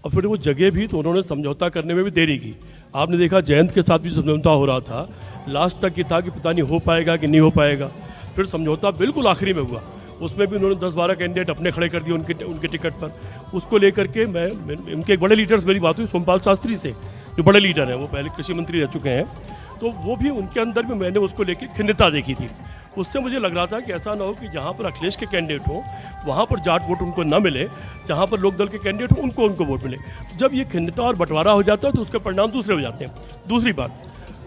और फिर वो जगह भी तो उन्होंने समझौता करने में भी देरी की। आपने देखा जयंत के साथ भी समझौता हो रहा था, लास्ट तक ये था कि पता नहीं हो पाएगा कि नहीं हो पाएगा, फिर समझौता बिल्कुल आखिरी में हुआ, उसमें भी उन्होंने 10-12 कैंडिडेट अपने खड़े कर दिए उनके टिकट पर। उसको लेकर के मैं उनके एक बड़े लीडर से मेरी बात हुई, सोमपाल शास्त्री से, जो बड़े लीडर हैं, वो पहले कृषि मंत्री रह चुके हैं, तो वो भी उनके अंदर भी मैंने उसको लेकर खिन्नता देखी थी। उससे मुझे लग रहा था कि ऐसा ना हो कि जहाँ पर अखिलेश के कैंडिडेट हों वहाँ पर जाट वोट उनको ना मिले, जहाँ पर लोक दल के कैंडिडेट हों उनको वोट मिले। जब ये खिन्नता और बंटवारा हो जाता है तो उसके परिणाम दूसरे हो जाते हैं। दूसरी बात,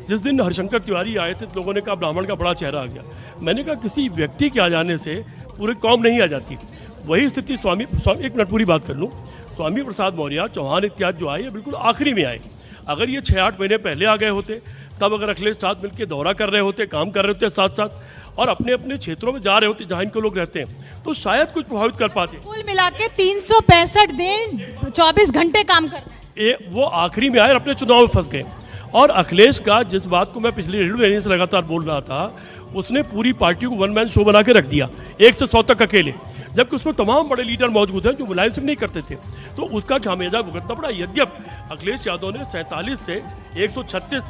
जिस दिन हरिशंकर तिवारी आए थे लोगों ने कहा ब्राह्मण का बड़ा चेहरा आ गया। मैंने कहा किसी व्यक्ति के आ जाने से पूरी कौम नहीं आ जाती। वही स्थिति एक मिनट पूरी बात कर लूँ, स्वामी प्रसाद मौर्य, चौहान इत्यादि जो आए ये बिल्कुल आखिरी में आए। अगर ये 6-8 महीने पहले आ गए होते, तब अगर अखिलेश साथ मिलकर दौरा कर रहे होते, काम कर रहे होते साथ साथ, और अपने अपने क्षेत्रों में जा रहे होते जहाँ इनको लोग रहते हैं, तो शायद कुछ प्रभावित कर पाते। कुल मिला के 365 दिन 24 घंटे काम कर रहे हैं। वो आखिरी में आए और अपने चुनाव में फंस गए। और अखिलेश का जिस बात को मैं पिछले 1.5 महीने से लगातार बोल रहा था, उसने पूरी पार्टी को वन मैन शो बना के रख दिया, 1 से 100 तक अकेले, जबकि उसमें तमाम बड़े लीडर मौजूद हैं जो मुलायम सिंह नहीं करते थे। तो उसका खामियाजा भुगतना पड़ा। यद्यप अखिलेश यादव ने 47 से 136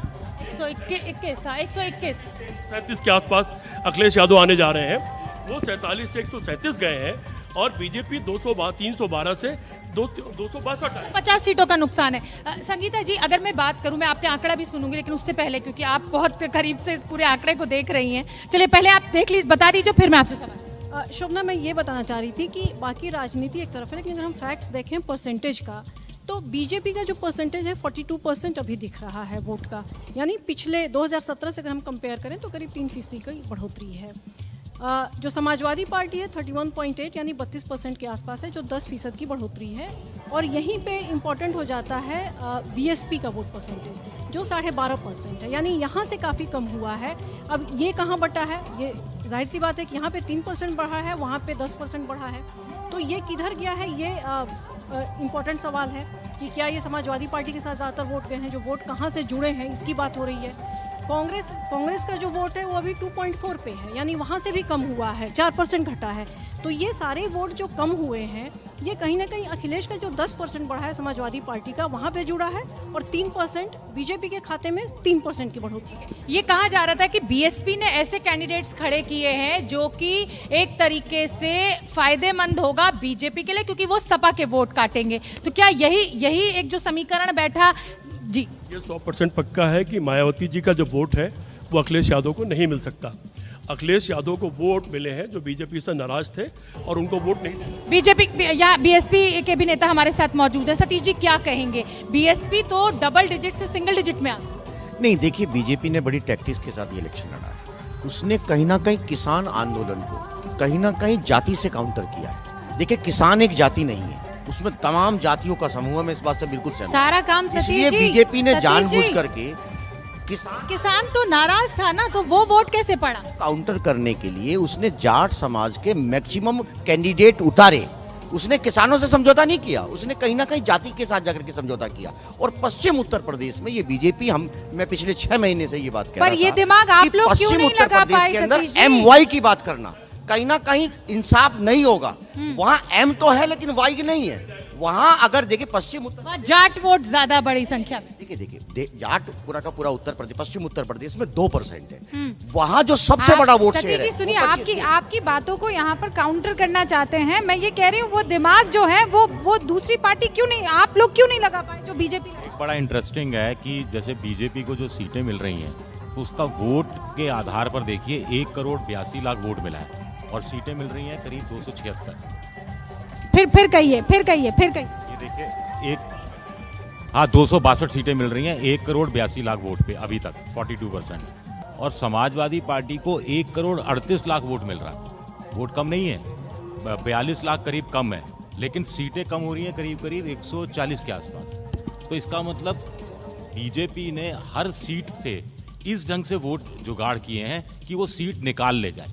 137 के आसपास अखिलेश यादव आने जा रहे हैं, वो 47 से 137 गए हैं, और बीजेपी 312 से 262 है। 50 सीटों का नुकसान है। संगीता जी, अगर मैं बात करूं, मैं आपके आंकड़ा भी सुनूंगी, लेकिन उससे पहले क्योंकि आप बहुत करीब से इस पूरे आंकड़े को देख रही हैं, चलिए पहले आप देख लीजिए, बता दीजिए, फिर मैं आपसे सवाल। शोभना, मैं ये बताना चाह रही थी कि बाकी राजनीति एक तरफ है, लेकिन अगर हम फैक्ट्स देखें परसेंटेज का, तो बीजेपी का जो परसेंटेज है 42% अभी दिख रहा है वोट का, यानी पिछले 2017 से अगर हम कंपेयर करें तो करीब 3% की बढ़ोतरी है। जो समाजवादी पार्टी है 31.8 यानी 32% के आसपास है, जो 10% की बढ़ोतरी है। और यहीं पे इम्पॉर्टेंट हो जाता है बीएसपी का वोट परसेंटेज, जो 12.5% है, यानी यहाँ से काफ़ी कम हुआ है। अब ये कहाँ बटा है, ये जाहिर सी बात है कि यहाँ पे 3% बढ़ा है, वहाँ पे 10% बढ़ा है, तो ये किधर गया है, ये इम्पॉर्टेंट सवाल है कि क्या ये समाजवादी पार्टी के साथ ज़्यादातर वोट गए हैं, जो वोट कहाँ से जुड़े हैं इसकी बात हो रही है। कांग्रेस का जो वोट है वो अभी 2.4 पे है, यानी वहाँ से भी कम हुआ है, 4% घटा है। तो ये सारे वोट जो कम हुए हैं, ये कहीं ना कहीं अखिलेश का जो 10% बढ़ा है समाजवादी पार्टी का, वहाँ पे जुड़ा है, और 3% बीजेपी के खाते में 3% की बढ़ोतरी है। ये कहा जा रहा था कि बीएसपी ने ऐसे कैंडिडेट्स खड़े किए हैं जो कि एक तरीके से फायदेमंद होगा बीजेपी के लिए, क्योंकि वो सपा के वोट काटेंगे। तो क्या यही एक जो समीकरण बैठा जी, ये 100% पक्का है कि मायावती जी का जो वोट है वो अखिलेश यादव को नहीं मिल सकता। अखिलेश यादव को वोट मिले हैं जो बीजेपी से नाराज थे और उनको वोट नहीं। बीजेपी या बीएसपी के भी नेता हमारे साथ मौजूद है। सतीश जी, क्या कहेंगे? बीएसपी तो डबल डिजिट से सिंगल डिजिट में आ नहीं। देखिए, बीजेपी ने बड़ी टैक्टिक्स के साथ ये इलेक्शन लड़ा है। उसने कहीं ना कहीं किसान आंदोलन को कहीं ना कहीं जाति से काउंटर किया है। देखिए, किसान एक जाति नहीं है, उसमें तमाम जातियों का समूह है। मैं इस बात से बिल्कुल सहमत हूं। सारा काम सतीश जी, बीजेपी ने जानबूझ करके किसान तो नाराज था ना, तो वो वोट कैसे पड़ा? काउंटर करने के लिए उसने जाट समाज के मैक्सिमम कैंडिडेट उतारे। उसने किसानों से समझौता नहीं किया, उसने कहीं ना कहीं जाति के साथ जाकर के समझौता किया। और पश्चिम उत्तर प्रदेश में ये बीजेपी, मैं पिछले 6 महीने से ये बात कह रहा था, पर ये दिमाग आप लोग क्यों नहीं लगा पाए? के अंदर MY की बात करना कहीं ना कहीं इंसाफ नहीं होगा। वहाँ M तो है लेकिन Y नहीं है। वहाँ अगर देखिए पश्चिम उत्तर जाट वोट ज्यादा बड़ी संख्या में, देखिए जाट पूरा का पूरा उत्तर प्रदेश, पश्चिम उत्तर प्रदेश में 2% है। वहाँ जो सबसे बड़ा वोट शेयर है। सतीश जी सुनिए, आपकी बातों को यहाँ पर काउंटर करना चाहते हैं। मैं ये कह रही हूँ वो दिमाग जो है वो दूसरी पार्टी क्यों नहीं, आप लोग क्यों नहीं लगा पाए जो बीजेपी? बड़ा इंटरेस्टिंग है कि जैसे बीजेपी को जो सीटें मिल रही हैं तो उसका वोट के आधार पर देखिए 1 करोड़ 82 लाख वोट मिला है और सीटें मिल रही हैं करीब 276। फिर कहिए। ये देखिए 262 सीटें मिल रही हैं 1 करोड़ 82 लाख वोट पे अभी तक 42%। और समाजवादी पार्टी को 1 करोड़ 38 लाख वोट मिल रहा है। वोट कम नहीं है, 42 लाख करीब कम है, लेकिन सीटें कम हो रही हैं करीब 140 के आसपास। तो इसका मतलब बीजेपी ने हर सीट से इस ढंग से वोट जुगाड़ किए हैं कि वो सीट निकाल ले जाए।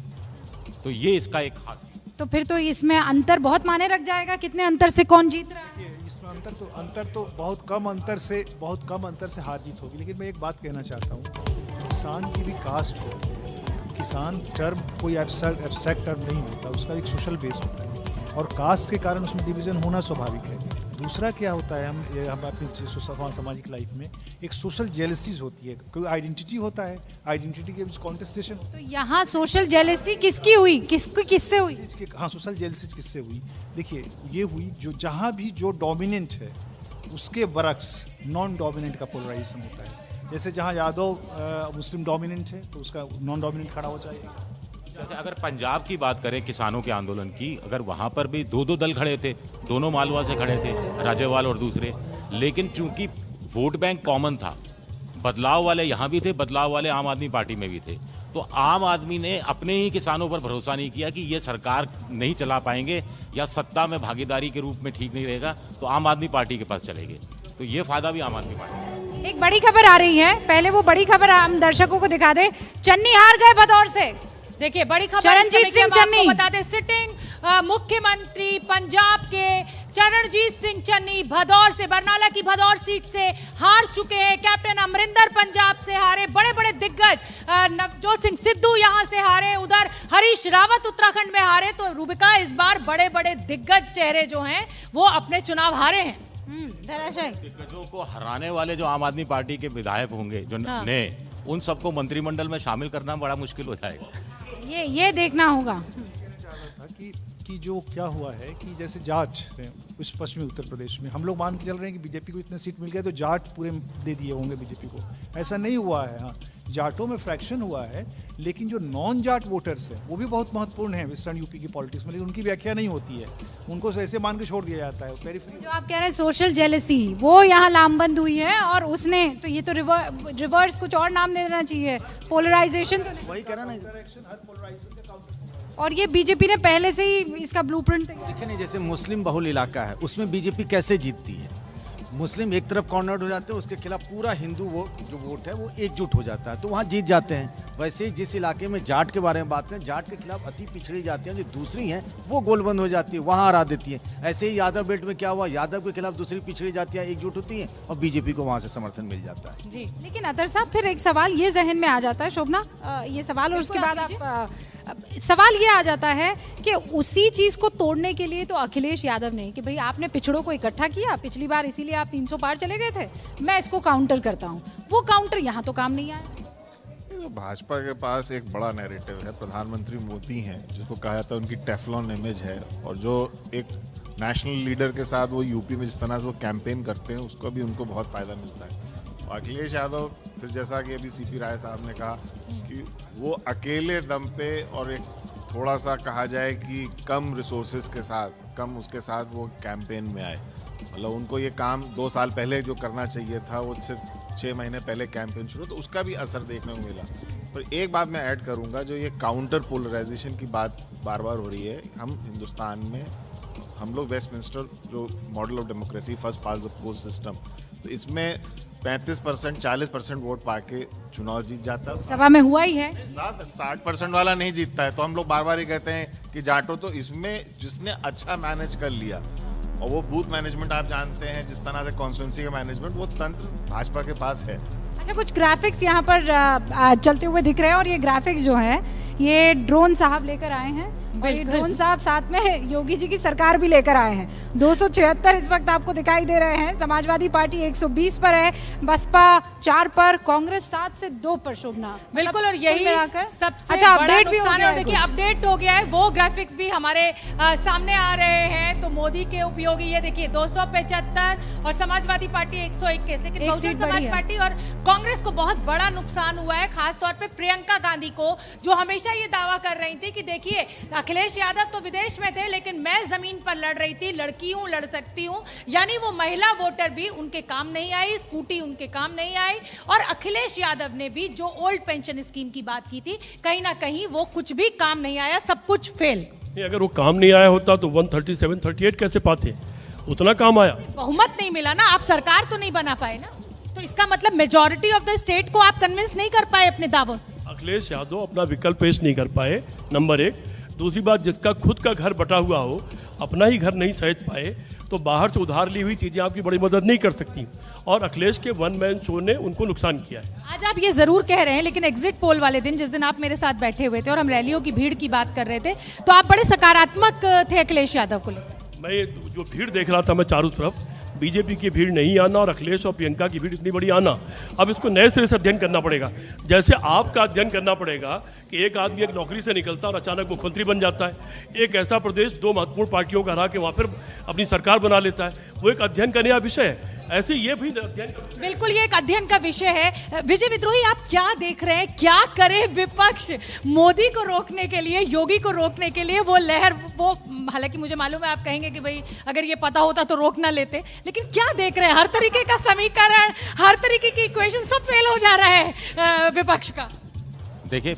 तो ये इसका एक हाथ। तो फिर तो इसमें अंतर बहुत माने रख जाएगा, कितने अंतर से कौन जीत रहा है? इसमें अंतर तो बहुत कम अंतर से हार जीत होगी। लेकिन मैं एक बात कहना चाहता हूँ, किसान की भी कास्ट होती है। किसान टर्म कोई एब्स्ट्रैक्ट टर्म नहीं होता, उसका एक सोशल बेस होता है और कास्ट के कारण उसमें डिवीजन होना स्वाभाविक है। दूसरा क्या होता है, हम अपनी सामाजिक लाइफ में एक सोशल जेलसीज होती है, कोई आइडेंटिटी होता है, आइडेंटिटी के बीच कॉन्टेस्टेशन। तो यहाँ सोशल जेलसी किसकी हुई, किससे हुई? हाँ, सोशल जेलसीज किससे हुई? देखिए ये हुई जो जहाँ भी जो डोमिनेंट है उसके बरक्स नॉन डोमिनेंट का पोलराइजेशन होता है। जैसे जहाँ यादव मुस्लिम डोमिनेंट है तो उसका नॉन डोमिनेंट खड़ा हो जाएगा। जैसे अगर पंजाब की बात करें किसानों के आंदोलन की, अगर वहाँ पर भी 2 दल खड़े थे, दोनों मालवा से खड़े थे, राजेवाल और दूसरे, लेकिन चूंकि वोट बैंक कॉमन था, बदलाव वाले यहाँ भी थे, बदलाव वाले आम आदमी पार्टी में भी थे, तो आम आदमी ने अपने ही किसानों पर भरोसा नहीं किया कि ये सरकार नहीं चला पाएंगे या सत्ता में भागीदारी के रूप में ठीक नहीं रहेगा, तो आम आदमी पार्टी के पास चले गए। तो ये फायदा भी आम आदमी पार्टी का। एक बड़ी खबर आ रही है, पहले वो बड़ी खबर हम दर्शकों को दिखा दे। चन्नी हार गए भदौर से। देखिए बड़ी खबर, चरणजीत सिंह चन्नी बता दें, सिटिंग मुख्यमंत्री पंजाब के चरणजीत सिंह चन्नी भदौर से, बरनाला की भदौर सीट से हार चुके हैं। कैप्टन अमरिंदर पंजाब से हारे, बड़े बड़े दिग्गज नवजोत सिंह सिद्धू यहां से हारे, उधर हरीश रावत उत्तराखंड में हारे। तो रूबिका इस बार बड़े बड़े दिग्गज चेहरे जो हैं वो अपने चुनाव हारे हैं। दिग्गजों को हराने वाले जो आम आदमी पार्टी के विधायक होंगे जो नए, उन सबको मंत्रिमंडल में शामिल करना बड़ा मुश्किल हो जाएगा। ये देखना होगा कि जो क्या हुआ है कि जैसे जाट उस पश्चिमी उत्तर प्रदेश में हम लोग मान के चल रहे हैं कि बीजेपी को इतने सीट मिल गए तो जाट पूरे दे दिए होंगे बीजेपी को। ऐसा नहीं हुआ है। हाँ, जाटों में फ्रैक्शन हुआ है, लेकिन जो नॉन जाट वोटर्स हैं वो भी बहुत महत्वपूर्ण है वेस्टर्न यूपी की पॉलिटिक्स में, लेकिन उनकी व्याख्या नहीं होती है, उनको ऐसे मान के छोड़ दिया जाता है। जो आप कह रहे हैं सोशल जेलसी, वो यहाँ लामबंद हुई है और उसने तो ये तो रिवर्स कुछ और नाम देना चाहिए, पोलराइजेशन। तो वही कह रहा ना, और ये बीजेपी ने पहले से ही इसका ब्लूप्रिंट देखिए नहीं, जैसे मुस्लिम बहुल इलाका है उसमें बीजेपी कैसे जीतती है। मुस्लिम एक तरफ कॉर्नर्ड हो जाते हैं, उसके खिलाफ पूरा हिंदू वोट है वो एकजुट हो जाता है, तो वहाँ जीत जाते हैं। वैसे ही जिस इलाके में जाट के बारे में बात करें, जाट के खिलाफ अति पिछड़ी जातियाँ जो दूसरी हैं वो गोलबंद हो जाती है, वहाँ हरा देती है। ऐसे ही यादव बेल्ट में क्या हुआ, यादव के खिलाफ दूसरी पिछड़ी जातियाँ एकजुट होती हैं और बीजेपी को वहाँ से समर्थन मिल जाता है। जी, लेकिन अतर साहब फिर एक सवाल ये जहन में आ जाता है, शोभना, ये सवाल और उसके बाद आप सवाल ये आ जाता है कि उसी चीज को तोड़ने के लिए तो अखिलेश यादव ने कि भाई आपने पिछड़ों को इकट्ठा किया पिछली बार, इसीलिए आप 300 पार चले गए थे, मैं इसको काउंटर करता हूँ, वो काउंटर यहाँ तो काम नहीं आया। भाजपा के पास एक बड़ा नैरेटिव है, प्रधानमंत्री मोदी हैं जिसको कहा जाता है उनकी टेफ्लॉन इमेज है, और जो एक नेशनल लीडर के साथ वो यूपी में जिस तरह से वो कैंपेन करते हैं उसको भी उनको बहुत फायदा मिलता है। अखिलेश यादव फिर जैसा कि अभी सीपी राय साहब ने कहा कि वो अकेले दम पे और एक थोड़ा सा कहा जाए कि कम रिसोर्सेज के साथ, कम उसके साथ वो कैंपेन में आए। मतलब उनको ये काम 2 साल पहले जो करना चाहिए था वो सिर्फ 6 महीने पहले कैंपेन शुरू, तो उसका भी असर देखने को मिला। पर एक बात मैं ऐड करूंगा, जो ये काउंटर पोलराइजेशन की बात बार बार हो रही है, हम हिंदुस्तान में हम लोग वेस्टमिंस्टर जो model of democracy first pass the post system, तो इसमें 35% 40% वोट पाके चुनाव जीत जाता है। सभा में हुआ ही है। 60% वाला नहीं जीतता है। तो हम लोग बार बार ये कहते हैं कि जाटो तो इसमें जिसने अच्छा मैनेज कर लिया, और वो बूथ मैनेजमेंट आप जानते हैं, जिस तरह से कॉन्स्टिट्यूंसी का मैनेजमेंट, वो तंत्र भाजपा के पास है। अच्छा, कुछ ग्राफिक्स यहाँ पर चलते हुए दिख रहे हैं और ये ग्राफिक्स जो है ये ड्रोन साहब लेकर आए हैं। और ये ड्रोन साहब साथ में योगी जी की सरकार भी लेकर आए हैं। 276 इस वक्त आपको दिखाई दे रहे हैं। समाजवादी पार्टी 120 पर है, बसपा 4 पर, कांग्रेस 7 से 2 पर। शोभना, बिल्कुल, और यही सबसे अच्छा बड़ा अपडेट भी नुकसान है। और देखिए कुछ। अपडेट हो गया है, वो ग्राफिक्स भी हमारे सामने आ रहे हैं। तो मोदी के उपयोगी ये देखिए 275 और समाजवादी पार्टी 121, लेकिन बहुजन समाज पार्टी और कांग्रेस को बहुत बड़ा नुकसान हुआ है, खासतौर पे प्रियंका गांधी को, जो हमेशा ये दावा कर रही थी कि देखिए अखिलेश यादव तो विदेश में थे लेकिन मैं जमीन पर लड़ रही थी, लड़की हूं, लड़ सकती हूं। यानी वो महिला वोटर भी उनके काम नहीं आई, स्कूटी उनके काम नहीं आई। और अखिलेश यादव ने भी जो ओल्ड पेंशन स्कीम की बात की थी, कहीं ना कहीं वो कुछ भी काम नहीं आया, सब कुछ फेल। अगर वो काम नहीं आया होता तो 137-38 कैसे पाते? उतना काम आया। बहुमत नहीं मिला ना, आप सरकार तो नहीं बना पाए ना, तो इसका मतलब मेजॉरिटी ऑफ द स्टेट को आप कन्विंस नहीं कर पाए अपने दावों से। अखिलेश यादव अपना विकल्प पेश नहीं कर पाए, नंबर 1। दूसरी बात, जिसका खुद का घर बटा हुआ हो, अपना ही घर नहीं सहेज पाए, तो बाहर से उधार ली हुई चीजें आपकी बड़ी मदद नहीं कर सकती। और अखिलेश के वन मैन शो ने उनको नुकसान किया है। आज आप ये जरूर कह रहे हैं, लेकिन एग्जिट पोल वाले दिन, जिस दिन आप मेरे साथ बैठे हुए थे और हम रैलियों की भीड़ की बात कर रहे थे, तो आप बड़े सकारात्मक थे अखिलेश यादव को लेकर। मैं जो भीड़ देख रहा था मैं चारों तरफ, बीजेपी की भीड़ नहीं आना और अखिलेश और प्रियंका की भीड़ इतनी बड़ी आना, अब इसको नए सिरे से अध्ययन करना पड़ेगा। जैसे आपका अध्ययन करना पड़ेगा कि एक आदमी एक नौकरी से निकलता और अचानक मुख्यमंत्री बन जाता है। एक ऐसा प्रदेश 2 महत्वपूर्ण पार्टियों का हरा के वहाँ फिर अपनी सरकार बना लेता है, वो एक अध्ययन का नया विषय है। ऐसे ये भी अध्ययन, बिल्कुल ये एक अध्ययन का विषय है। विजय विद्रोही, आप क्या देख रहे हैं, क्या करे विपक्ष मोदी को रोकने के लिए, योगी को रोकने के लिए? वो लहर, वो हालांकि मुझे मालूम है आप कहेंगे कि भाई अगर ये पता होता तो रोक ना लेते, लेकिन क्या देख रहे हैं? हर तरीके का समीकरण, हर तरीके की इक्वेशन सब फेल हो जा रहा है विपक्ष का। देखिए,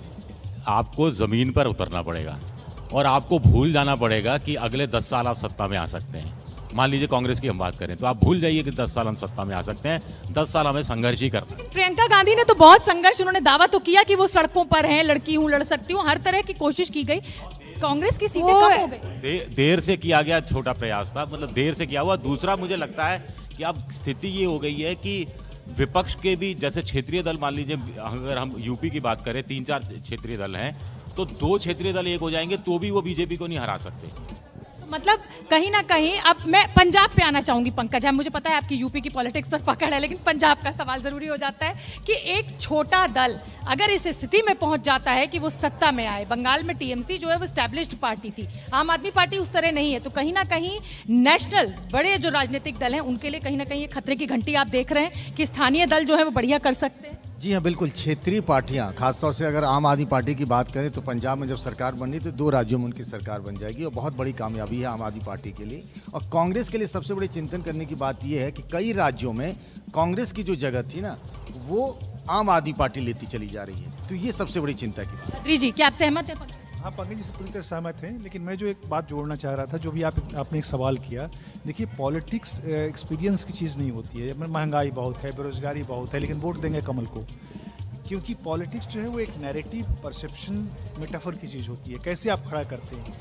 आपको जमीन पर उतरना पड़ेगा और आपको भूल जाना पड़ेगा कि अगले 10 साल आप सत्ता में आ सकते हैं। मान लीजिए कांग्रेस की हम बात करें तो आप भूल जाइए कि 10 साल हम सत्ता में आ सकते हैं। 10 साल हमें संघर्ष ही करना। प्रियंका गांधी ने तो बहुत संघर्ष, उन्होंने दावा तो किया कि वो सड़कों पर हैं, लड़की हूं, लड़ सकती हूं, हर तरह की कोशिश की गई। कांग्रेस की सीटें कम हो गई। देर से किया गया छोटा प्रयास था, मतलब देर से किया हुआ। दूसरा, मुझे लगता है कि अब स्थिति ये हो गई है कि विपक्ष के भी, जैसे क्षेत्रीय दल, मान लीजिए अगर हम यूपी की बात करें, 3-4 क्षेत्रीय दल हैं, तो 2 क्षेत्रीय दल एक हो जाएंगे तो भी वो बीजेपी को नहीं हरा सकते। मतलब कहीं ना कहीं, अब मैं पंजाब पे आना चाहूंगी पंकज, मुझे पता है आपकी यूपी की पॉलिटिक्स पर पकड़ है, लेकिन पंजाब का सवाल जरूरी हो जाता है कि एक छोटा दल अगर इस स्थिति में पहुंच जाता है कि वो सत्ता में आए। बंगाल में टीएमसी जो है वो एस्टैब्लिश्ड पार्टी थी, आम आदमी पार्टी उस तरह नहीं है, तो कहीं ना कहीं नेशनल बड़े जो राजनीतिक दल हैं उनके लिए कहीं ना कहीं खतरे की घंटी आप देख रहे हैं कि स्थानीय दल जो है वो बढ़िया कर सकते हैं। जी हाँ, बिल्कुल। क्षेत्रीय पार्टियां, खासतौर से अगर आम आदमी पार्टी की बात करें तो पंजाब में जब सरकार बननी तो 2 राज्यों में उनकी सरकार बन जाएगी और बहुत बड़ी कामयाबी है आम आदमी पार्टी के लिए। और कांग्रेस के लिए सबसे बड़ी चिंतन करने की बात यह है कि कई राज्यों में कांग्रेस की जो जगह थी ना, वो आम आदमी पार्टी लेती चली जा रही है, तो ये सबसे बड़ी चिंता की बात है। जी, क्या आप सहमत हैं? हाँ, पंकज जी से पूरी तरह सहमत हैं, लेकिन मैं जो एक बात जोड़ना चाह रहा था, जो भी आपने एक सवाल किया, देखिए पॉलिटिक्स एक्सपीरियंस की चीज़ नहीं होती है। महंगाई बहुत है, बेरोजगारी बहुत है, लेकिन वोट देंगे कमल को, क्योंकि पॉलिटिक्स जो है वो एक नैरेटिव, परसेप्शन, मेटाफर की चीज़ होती है। कैसे आप खड़ा करते हैं।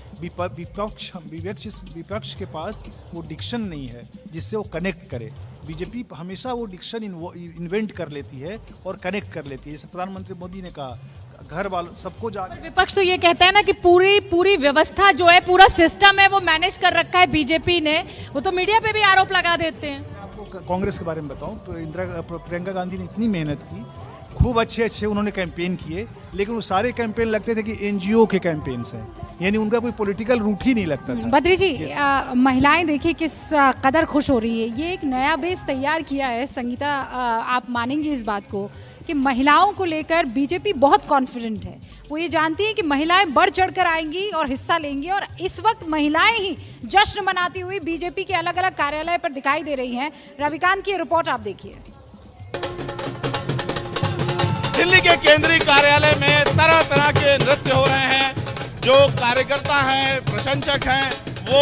विपक्ष के पास वो डिक्शन नहीं है जिससे वो कनेक्ट करे। बीजेपी हमेशा वो डिक्शन इन्वेंट कर लेती है और कनेक्ट कर लेती है। जैसे प्रधानमंत्री मोदी ने कहा, घर वालों सबको विपक्ष तो ये कहता है ना कि पूरी व्यवस्था जो है, पूरा सिस्टम है, वो मैनेज कर रखा है बीजेपी ने। वो तो मीडिया पे भी आरोप लगा देते हैं। आपको कांग्रेस के बारे में बताऊं, प्रियंका गांधी ने इतनी मेहनत की, खूब अच्छे उन्होंने कैंपेन किए, लेकिन वो सारे कैंपेन लगते थे कि एनजीओ के कैंपेन्स हैं, यानी उनका कोई पॉलिटिकल रूट ही नहीं लगता था। बद्री जी, महिलाएं देखिए किस कदर खुश हो रही है। ये एक नया बेस तैयार किया है संगीता, आप मानेंगे इस बात को कि महिलाओं को लेकर बीजेपी बहुत कॉन्फिडेंट है। वो ये जानती है कि महिलाएं बढ़ चढ़कर आएंगी और हिस्सा लेंगी, और इस वक्त महिलाएं ही जश्न मनाती हुई बीजेपी के अलग अलग कार्यालय पर दिखाई दे रही हैं। रविकांत की रिपोर्ट आप देखिए। दिल्ली के केंद्रीय कार्यालय में तरह तरह के नृत्य हो रहे हैं। जो कार्यकर्ता हैं, प्रशंसक हैं, वो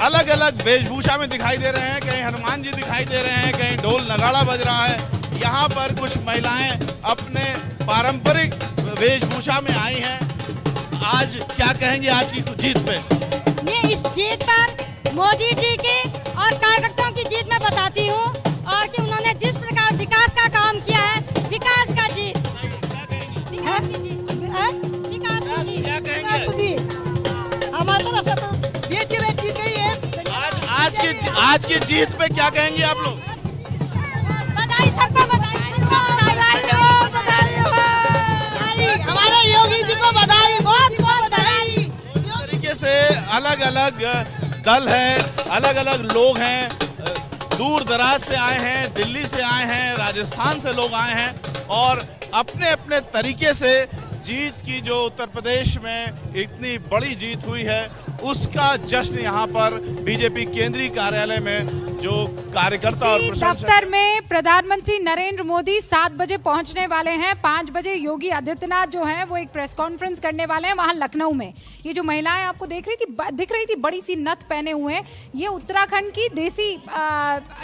अलग अलग वेशभूषा में दिखाई दे रहे हैं। कहीं हनुमान जी दिखाई दे रहे हैं, कहीं ढोल नगाड़ा बज रहा है। यहाँ पर कुछ महिलाएं अपने पारंपरिक वेशभूषा में आई हैं। आज क्या कहेंगे आज की जीत पे? मैं इस जीत पर मोदी जी की और कार्यकर्ताओं की जीत में बताती हूँ, और कि उन्होंने जिस प्रकार विकास का काम किया है, विकास का जीत, विकास की जीत, विकास की जीत, क्या कहेंगे? हमारी तरफ से तो जीत गई है। आज की जीत पे क्या कहेंगे आप लोग? बधाई सबको, बधाई हमारे योगी जी को बधाई, बहुत बहुत बधाई। इस तरीके से अलग अलग दल है, अलग अलग लोग हैं, दूर दराज से आए हैं, दिल्ली से आए हैं, राजस्थान से लोग आए हैं और अपने अपने तरीके से जीत की जो उत्तर प्रदेश में इतनी बड़ी जीत हुई है उसका जश्न यहाँ पर बीजेपी केंद्रीय कार्यालय में जो कार्यकर्ता और दफ्तर में प्रधानमंत्री नरेंद्र मोदी 7 बजे पहुंचने वाले हैं। 5 बजे योगी आदित्यनाथ जो हैं वो एक प्रेस कॉन्फ्रेंस करने वाले हैं वहां लखनऊ में। ये जो महिलाएं आपको दिख रही थी बड़ी सी नथ पहने हुए, ये उत्तराखंड की देसी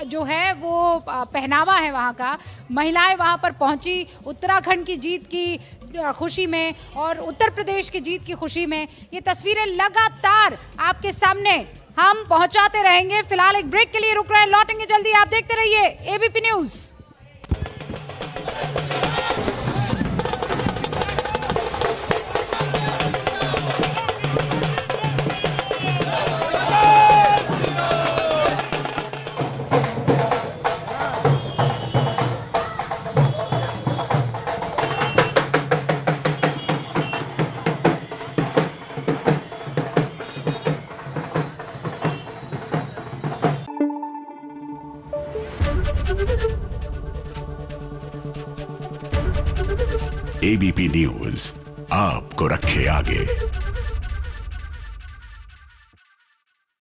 जो है वो पहनावा है वहाँ का। महिलाएं वहाँ पर पहुंची उत्तराखंड की जीत की खुशी में और उत्तर प्रदेश की जीत की खुशी में। ये तस्वीरें लगातार आपके सामने हम पहुंचाते रहेंगे। फिलहाल एक ब्रेक के लिए रुक रहे हैं, लौटेंगे जल्दी। आप देखते रहिए एबीपी न्यूज। एबीपी न्यूज आपको रखे आगे।